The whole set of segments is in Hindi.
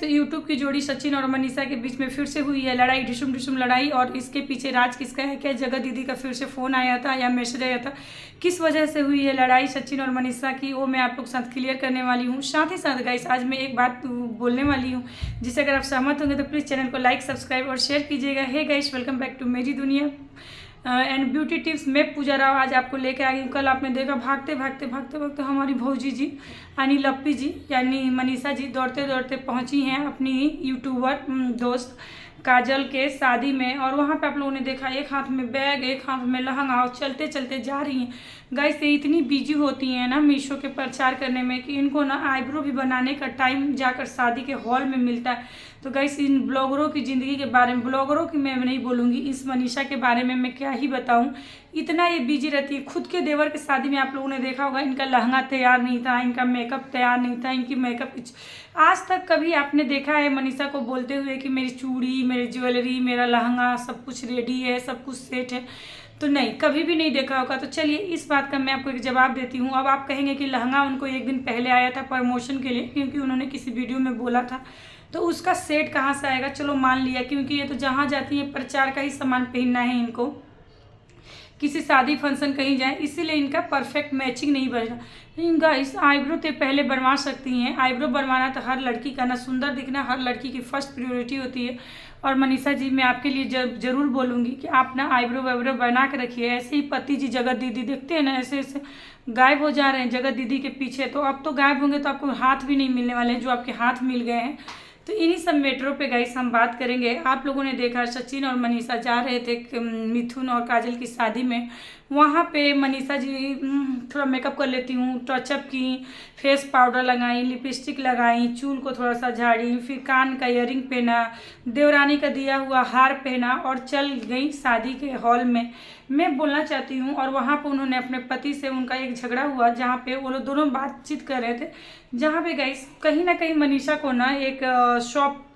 तो यूट्यूब की जोड़ी सचिन और मनीषा के बीच में फिर से हुई है लड़ाई, ढिशुम ढिशुम लड़ाई। और इसके पीछे राज किसका है? क्या जगत दीदी का फिर से फ़ोन आया था या मैसेज आया था? किस वजह से हुई है लड़ाई सचिन और मनीषा की, वो मैं आप लोग के साथ क्लियर करने वाली हूँ। साथ ही साथ गाइस आज मैं एक बात बोलने वाली हूँ जिससे अगर आप सहमत होंगे तो प्लीज़ चैनल को लाइक, सब्सक्राइब और शेयर कीजिएगा। Hey guys, welcome back to मेरी दुनिया एंड ब्यूटी टिप्स। मैं पूजा राव आज आपको लेके आ गई हूँ। कल आपने देखा भागते भागते भागते भागते हमारी भौजी जी यानी लप्पी जी यानी मनीषा जी दौड़ते दौड़ते पहुँची हैं अपनी यूट्यूबर दोस्त काजल के शादी में। और वहाँ पे आप लोगों ने देखा एक हाथ में बैग, एक हाथ में लहंगा, और चलते चलते जा रही हैं। गाइस ये इतनी बिजी होती हैं ना मीशो के प्रचार करने में कि इनको ना आईब्रो भी बनाने का टाइम जाकर शादी के हॉल में मिलता है। तो गाइस इन ब्लॉगरों की ज़िंदगी के बारे में, ब्लॉगरों की मैं नहीं बोलूँगी, इस मनीषा के बारे में मैं क्या ही बताऊँ। इतना ये बिजी रहती है। खुद के देवर के शादी में आप लोगों ने देखा होगा इनका लहंगा तैयार नहीं था, इनका मेकअप तैयार नहीं था, इनकी मेकअप आज तक कभी आपने देखा है मनीषा को बोलते हुए कि मेरी चूड़ी, मेरी ज्वेलरी, मेरा लहंगा सब कुछ रेडी है, सब कुछ सेट है? तो नहीं, कभी भी नहीं देखा होगा। तो चलिए इस बात का मैं आपको एक जवाब देती हूँ। अब आप कहेंगे कि लहंगा उनको एक दिन पहले आया था प्रमोशन के लिए, क्योंकि उन्होंने किसी वीडियो में बोला था, तो उसका सेट कहाँ से आएगा? चलो मान लिया, क्योंकि ये तो जहाँ जाती है प्रचार का ही सामान पहनना है इनको, किसी शादी फंक्शन कहीं जाए, इसीलिए इनका परफेक्ट मैचिंग नहीं बनेगा। इनका इस आईब्रो तो पहले बनवा सकती हैं। आईब्रो बनवाना तो हर लड़की का ना, सुंदर दिखना हर लड़की की फर्स्ट प्रायोरिटी होती है। और मनीषा जी मैं आपके लिए जरूर बोलूँगी कि आप ना आईब्रो वाईब्रो बना के रखिए। ऐसे ही पति जी जगत दीदी देखते हैं ना, ऐसे ऐसे गायब हो जा रहे हैं जगत दीदी के पीछे। तो अब तो गायब होंगे तो आपको हाथ भी नहीं मिलने वाले हैं जो आपके हाथ मिल गए हैं। तो इन्हीं सब मैटरों पे गाइस हम बात करेंगे। आप लोगों ने देखा सचिन और मनीषा जा रहे थे मिथुन और काजल की शादी में। वहाँ पे मनीषा जी थोड़ा मेकअप कर लेती हूँ, टचअप की, फेस पाउडर लगाई, लिपस्टिक लगाई, चूल को थोड़ा सा झाड़ी, फिर कान का ईयरिंग पहना, देवरानी का दिया हुआ हार पहना और चल गई शादी के हॉल में। मैं बोलना चाहती हूँ, और वहाँ पर उन्होंने अपने पति से उनका एक झगड़ा हुआ जहाँ पे वो लोग दोनों बातचीत कर रहे थे, जहाँ पे गाइस कहीं ना कहीं मनीषा को ना एक शॉप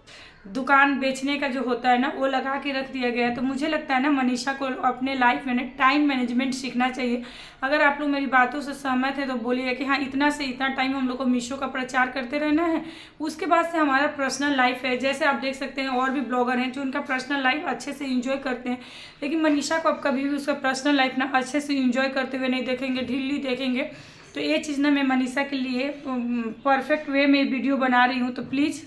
दुकान बेचने का जो होता है ना वो लगा के रख दिया गया है। तो मुझे लगता है ना मनीषा को अपने लाइफ में ना टाइम मैनेजमेंट सीखना चाहिए। अगर आप लोग मेरी बातों से सहमत है तो बोलिए कि हाँ इतना से इतना टाइम हम लोग को मीशो का प्रचार करते रहना है, उसके बाद से हमारा पर्सनल लाइफ है। जैसे आप देख सकते हैं और भी ब्लॉगर हैं जो उनका पर्सनल लाइफ अच्छे से इंजॉय करते हैं, लेकिन मनीषा को अब कभी भी उसका पर्सनल लाइफ ना अच्छे से इंजॉय करते हुए नहीं देखेंगे, ढीली देखेंगे। तो ये चीज़ ना मैं मनीषा के लिए परफेक्ट वे में वीडियो बना रही हूँ। तो प्लीज़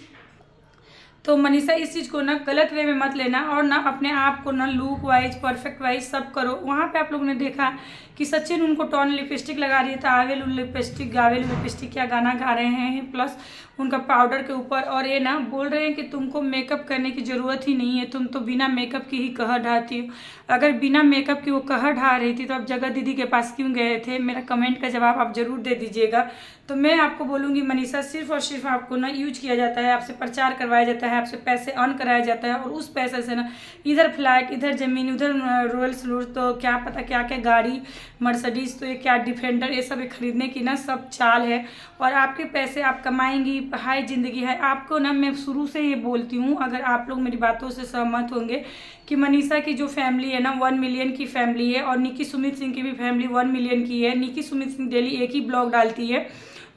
तो मनीषा इस चीज़ को ना गलत वे में मत लेना, और ना अपने आप को ना लुक वाइज परफेक्ट वाइज सब करो। वहाँ पे आप लोगों ने देखा कि सचिन उनको टॉन लिपस्टिक लगा रही था, आवेल लिपस्टिक गावेल लिपस्टिक क्या गाना गा रहे हैं, प्लस उनका पाउडर के ऊपर। और ये ना बोल रहे हैं कि तुमको मेकअप करने की ज़रूरत ही नहीं है, तुम तो बिना मेकअप की ही कहर ढाती हो। अगर बिना मेकअप की वो कहर ढा रही थी तो आप जगत दीदी के पास क्यों गए थे? मेरा कमेंट का जवाब आप ज़रूर दे दीजिएगा। तो मैं आपको बोलूँगी मनीषा, सिर्फ और सिर्फ आपको ना यूज किया जाता है, आपसे प्रचार करवाया जाता है, आपसे पैसे अर्न कराया जाता है, और उस पैसे से ना इधर फ्लैट, इधर ज़मीन, उधर रॉयल्स रोड, तो क्या पता क्या क्या गाड़ी, मर्सिडीज़, तो ये क्या डिफेंडर, ये सब खरीदने की ना सब चाल है। और आपके पैसे आप कमाएंगी, हाई ज़िंदगी है आपको ना। मैं शुरू से ये बोलती हूँ, अगर आप लोग मेरी बातों से सहमत होंगे कि मनीषा की जो फैमिली है ना 1 मिलियन की फैमिली है, और निकी सुमित सिंह की भी फैमिली 1 मिलियन की है। निकी सुमित सिंह डेली एक ही ब्लॉग डालती है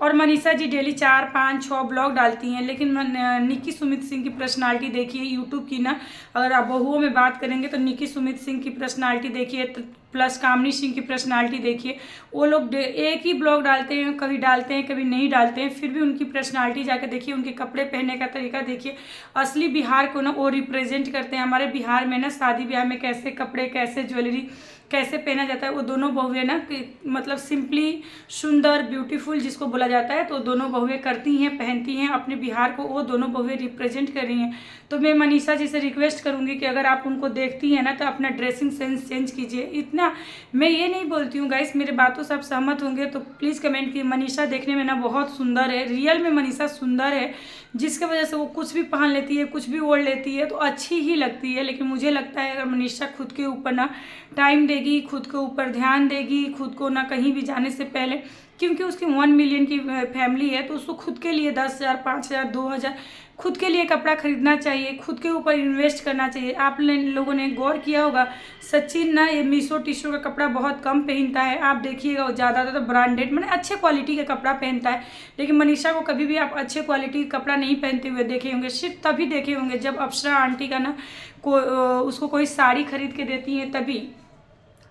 और मनीषा जी डेली 4, 5, 6 ब्लॉग डालती हैं। लेकिन निकी सुमित सिंह की पर्सनालिटी देखिए यूट्यूब की ना, अगर आप बहुओं में बात करेंगे तो निकी सुमित सिंह की पर्सनालिटी देखिए, प्लस कामनी सिंह की पर्सनालिटी देखिए। वो लोग एक ही ब्लॉग डालते हैं, कभी डालते हैं कभी नहीं डालते हैं, फिर भी उनकी पर्सनालिटी जाकर देखिए, उनके कपड़े पहनने का तरीका देखिए। असली बिहार को ना वो रिप्रेजेंट करते हैं। हमारे बिहार में ना शादी ब्याह में कैसे कपड़े, कैसे ज्वेलरी, कैसे पहना जाता है, वो दोनों बहुएं ना मतलब सिंपली सुंदर ब्यूटीफुल जिसको बोला जाता है, तो दोनों बहुएं करती हैं, पहनती हैं अपने बिहार को, वो दोनों बहुएं रिप्रेजेंट कर रही हैं। तो मैं मनीषा जी से रिक्वेस्ट करूंगी कि अगर आप उनको देखती हैं ना तो अपना ड्रेसिंग सेंस चेंज कीजिए। इतना मैं ये नहीं बोलती हूँ गाइस, मेरे बातों से आप सहमत होंगे तो प्लीज़ कमेंट कीजिए। मनीषा देखने में ना बहुत सुंदर है, रियल में मनीषा सुंदर है, जिसकी वजह से वो कुछ भी पहन लेती है, कुछ भी ओढ़ लेती है तो अच्छी ही लगती है। लेकिन मुझे लगता है अगर मनीषा खुद के ऊपर ना टाइम देगी देगी, खुद के ऊपर ध्यान देगी, खुद को ना कहीं भी जाने से पहले, क्योंकि उसकी 1 मिलियन की फैमिली है तो उसको खुद के लिए 10,000, 5,000, 2,000 खुद के लिए कपड़ा खरीदना चाहिए, खुद के ऊपर इन्वेस्ट करना चाहिए। आप लोगों ने गौर किया होगा, सचिन ना ये मीशो टीशो का कपड़ा बहुत कम पहनता है। आप देखिएगा वो ज़्यादातर तो ब्रांडेड मैंने अच्छे क्वालिटी का कपड़ा पहनता है, लेकिन मनीषा को कभी भी आप अच्छे क्वालिटी का कपड़ा नहीं पहनते हुए देखे होंगे। सिर्फ तभी देखे होंगे जब अप्सरा आंटी का ना उसको कोई साड़ी खरीद के देती है तभी।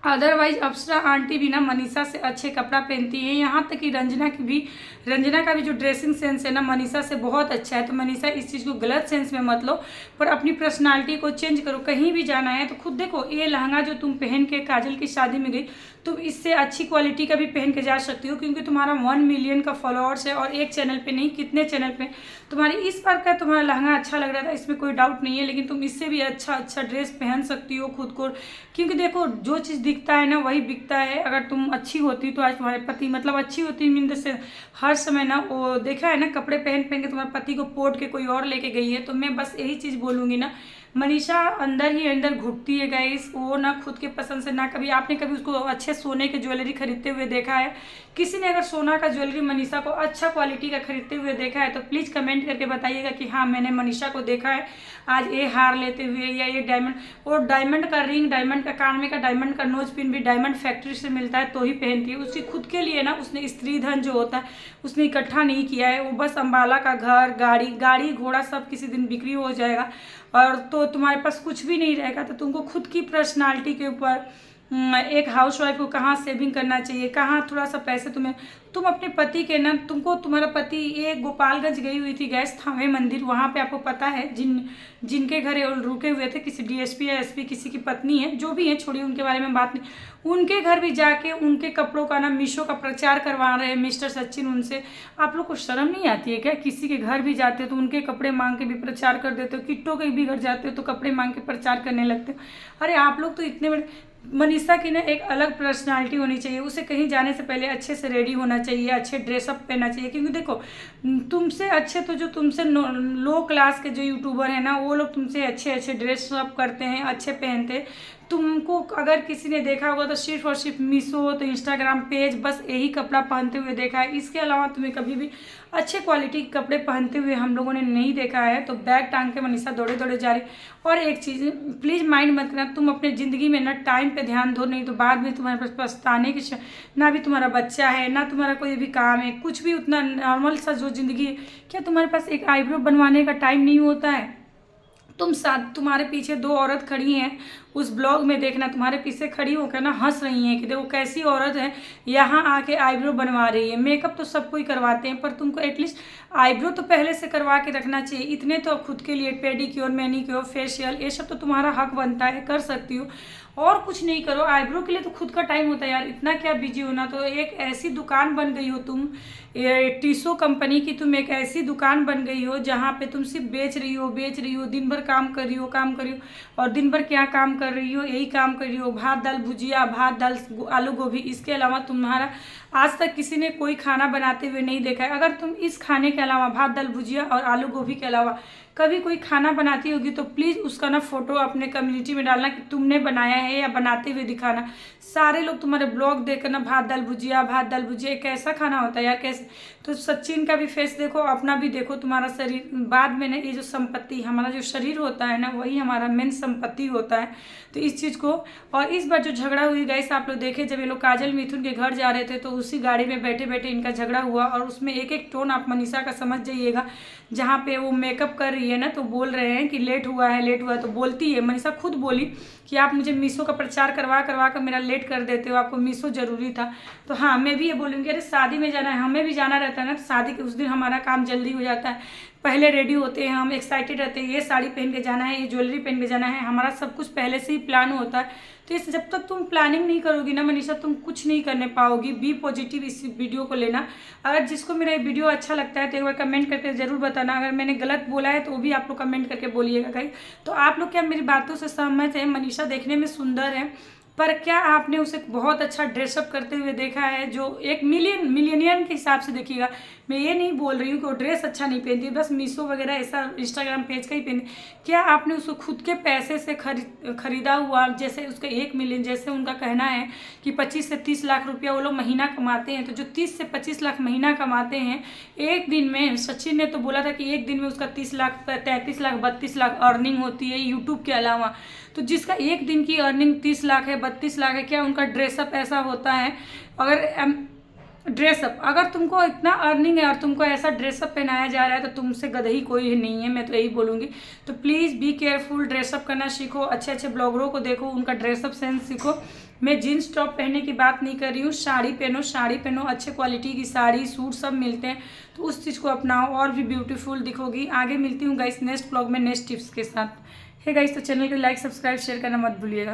अदरवाइज अप्सरा आंटी भी ना मनीषा से अच्छे कपड़ा पहनती है। यहाँ तक कि रंजना का भी जो ड्रेसिंग सेंस है ना मनीषा से बहुत अच्छा है। तो मनीषा इस चीज़ को गलत सेंस में मत लो, पर अपनी पर्सनालिटी को चेंज करो। कहीं भी जाना है तो खुद देखो, ये लहंगा जो तुम पहन के काजल की शादी में गई, तुम इससे अच्छी क्वालिटी का भी पहन के जा सकती हो, क्योंकि तुम्हारा 1 मिलियन का फॉलोअर्स है और एक चैनल पे नहीं कितने चैनल पे। तुम्हारी इस बार का तुम्हारा लहंगा अच्छा लग रहा था, इसमें कोई डाउट नहीं है, लेकिन तुम इससे भी अच्छा ड्रेस पहन सकती हो खुद को, क्योंकि देखो जो चीज़ दिखता है ना वही बिकता है। अगर तुम अच्छी होती तो आज तुम्हारे पति मतलब अच्छी होती मीन से हर समय ना वो देखा है ना कपड़े पहन के तुम्हारे पति को पोट के कोई और लेके गई है। तो मैं बस यही चीज़ बोलूँगी ना, मनीषा अंदर ही अंदर घुटती है गाइस। वो ना खुद के पसंद से ना कभी आपने कभी उसको अच्छे सोने के ज्वेलरी खरीदते हुए देखा है? किसी ने अगर सोना का ज्वेलरी मनीषा को अच्छा क्वालिटी का खरीदते हुए देखा है तो प्लीज़ कमेंट करके बताइएगा कि हाँ मैंने मनीषा को देखा है आज ये हार लेते हुए या ये डायमंड, और डायमंड का रिंग, डायमंड का कान में का, डायमंड का नोज पिन भी डायमंड फैक्ट्री से मिलता है तो ही पहनती है। उसकी खुद के लिए ना उसने स्त्री धन जो होता है उसने इकट्ठा नहीं किया है। वो बस अम्बाला का घर, गाड़ी घोड़ा सब किसी दिन बिक्री हो जाएगा और तो तुम्हारे पास कुछ भी नहीं रहेगा। तो तुमको खुद की पर्सनालिटी के ऊपर एक हाउसवाइफ को कहाँ सेविंग करना चाहिए, कहाँ थोड़ा सा पैसे तुम अपने पति के ना, तुमको तुम्हारा पति ये गोपालगंज गई हुई थी गैस थावे मंदिर, वहाँ पे आपको पता है जिनके घर रुके हुए थे किसी डीएसपी या एसपी किसी की पत्नी है, जो भी है छोड़िए उनके बारे में बात नहीं, उनके घर भी जाके उनके कपड़ों का ना मीशो का प्रचार करवा रहे हैं मिस्टर सचिन। उनसे आप लोग को शर्म नहीं आती है क्या? किसी के घर भी जाते हो तो उनके कपड़े मांग के भी प्रचार कर देते हो, किट्टो के भी घर जाते हो तो कपड़े मांग के प्रचार करने लगते हो। अरे आप लोग तो इतने बड़े। मनीषा की ना एक अलग पर्सनालिटी होनी चाहिए, उसे कहीं जाने से पहले अच्छे से रेडी होना चाहिए, अच्छे ड्रेसअप पहनना चाहिए, क्योंकि देखो तुमसे अच्छे तो जो तुमसे लो क्लास के जो यूट्यूबर हैं ना वो लोग तुमसे अच्छे ड्रेसअप करते हैं, अच्छे पहनते हैं। तुमको अगर किसी ने देखा होगा तो सिर्फ और सिर्फ मीशो तो इंस्टाग्राम पेज बस यही कपड़ा पहनते हुए देखा है। इसके अलावा तुम्हें कभी भी अच्छे क्वालिटी के कपड़े पहनते हुए हम लोगों ने नहीं देखा है। तो बैग टांग के मनीषा दौड़े जा रही। और एक चीज़ प्लीज़ माइंड मत करना, तुम अपने ज़िंदगी में ना टाइम पे ध्यान दो, नहीं तो बाद में तुम्हारे पास पछताने की ना भी तुम्हारा बच्चा है ना तुम्हारा कोई भी काम है, कुछ भी उतना नॉर्मल सा जो ज़िंदगी है, क्या तुम्हारे पास एक आईब्रो बनवाने का टाइम नहीं होता है? तुम्हारे पीछे 2 औरत खड़ी हैं, उस ब्लॉग में देखना, तुम्हारे पीछे खड़ी होकर ना हंस रही हैं कि देखो कैसी औरत है यहाँ आके आईब्रो बनवा रही है। मेकअप तो सब कोई करवाते हैं, पर तुमको एटलीस्ट आईब्रो तो पहले से करवा के रखना चाहिए। इतने तो खुद के लिए पेडिक्योर, मैनिक्योर, फेशियल ये सब तो तुम्हारा हक बनता है, कर सकती हो। और कुछ नहीं करो, आईब्रो के लिए तो खुद का टाइम होता है यार, इतना क्या बिजी होना। तो एक ऐसी दुकान बन गई हो तुम, टीसो कंपनी की तुम एक ऐसी दुकान बन गई हो जहाँ पे तुम सिर्फ बेच रही हो, दिन भर काम कर रही हो और दिन भर क्या काम कर रही हो? यही काम कर रही हो, भात दाल भुजिया, भात दाल आलू गोभी। इसके अलावा तुम्हारा आज तक किसी ने कोई खाना बनाते हुए नहीं देखा है। अगर तुम इस खाने के अलावा भात दाल भुजिया और आलू गोभी के अलावा कभी कोई खाना बनाती होगी तो प्लीज़ उसका ना फोटो अपने कम्युनिटी में डालना कि तुमने बनाया है या बनाते हुए दिखाना। सारे लोग तुम्हारे ब्लॉग देखकर ना भात दाल भुजिया कैसा खाना होता है यार, कैसे। तो सचिन का भी फेस देखो, अपना भी देखो, तुम्हारा शरीर बाद में ना ये जो संपत्ति, हमारा जो शरीर होता है ना वही हमारा मेन संपत्ति होता है। तो इस चीज़ को, और इस बार जो झगड़ा हुई गाइस आप लोग देखे, जब ये लोग काजल मिथुन के घर जा रहे थे तो उसी गाड़ी में बैठे बैठे इनका झगड़ा हुआ, और उसमें एक टोन आप मनीषा का समझ जाइएगा। जहाँ पे वो मेकअप कर रही है ना तो बोल रहे हैं कि लेट हुआ है, तो बोलती है मनीषा खुद बोली कि आप मुझे मीशो का प्रचार करवा कर मेरा लेट कर देते हो, आपको मीशो ज़रूरी था। तो हाँ मैं भी ये बोलूँगी, अरे शादी में जाना है, हमें भी जाना रहता है ना, तो शादी के उस दिन हमारा काम जल्दी हो जाता है, पहले रेडी होते हैं, हम एक्साइटेड रहते हैं, ये साड़ी पहन के जाना है, ये ज्वेलरी पहन के जाना है, हमारा सब कुछ पहले से ही प्लान होता है। तो इस जब तक तुम प्लानिंग नहीं करोगी ना मनीषा, तुम कुछ नहीं करने पाओगी। बी पॉजिटिव इस वीडियो को लेना। अगर जिसको मेरा ये वीडियो अच्छा लगता है तो एक बार कमेंट करके ज़रूर बताना। अगर मैंने गलत बोला है तो वो भी आप लोग कमेंट करके बोलिएगा गाइस। तो आप लोग क्या मेरी बातों से सहमत है? मनीषा देखने में सुंदर है पर क्या आपने उसे बहुत अच्छा ड्रेसअप करते हुए देखा है? जो एक मिलियनियर के हिसाब से देखिएगा, मैं ये नहीं बोल रही हूँ कि वो ड्रेस अच्छा नहीं पहनती है, बस मीशो वगैरह ऐसा इंस्टाग्राम पेज का ही पहनती। क्या आपने उसको खुद के पैसे से खरीदा हुआ, जैसे उसका 1 मिलियन, जैसे उनका कहना है कि 25 से 30 लाख रुपया वो लोग महीना कमाते हैं, तो जो 30 से 25 लाख महीना कमाते हैं एक दिन में, सचिन ने तो बोला था कि एक दिन में उसका 30 लाख 33 लाख 32 लाख अर्निंग होती है यूट्यूब के अलावा। तो जिसका एक दिन की अर्निंग 30 लाख है 32 लाख है, क्या उनका ड्रेसअप ऐसा होता है? अगर तुमको इतना अर्निंग है और तुमको ऐसा ड्रेसअप पहनाया जा रहा है तो तुमसे गधई कोई नहीं है, मैं तो यही बोलूँगी। तो प्लीज़ बी केयरफुल, ड्रेसअप करना सीखो, अच्छे अच्छे ब्लॉगरों को देखो, उनका ड्रेसअप सेंस सीखो। मैं जीन्स टॉप पहनने की बात नहीं कर रही हूँ, साड़ी पहनो, अच्छे क्वालिटी की साड़ी सूट सब मिलते हैं, तो उस चीज़ को अपनाओ और भी ब्यूटीफुल दिखोगी। आगे मिलती हूँ गाइस नेक्स्ट ब्लॉग में नेक्स्ट टिप्स के साथ। हे गाइस, तो चैनल को लाइक सब्सक्राइब शेयर करना मत भूलिएगा।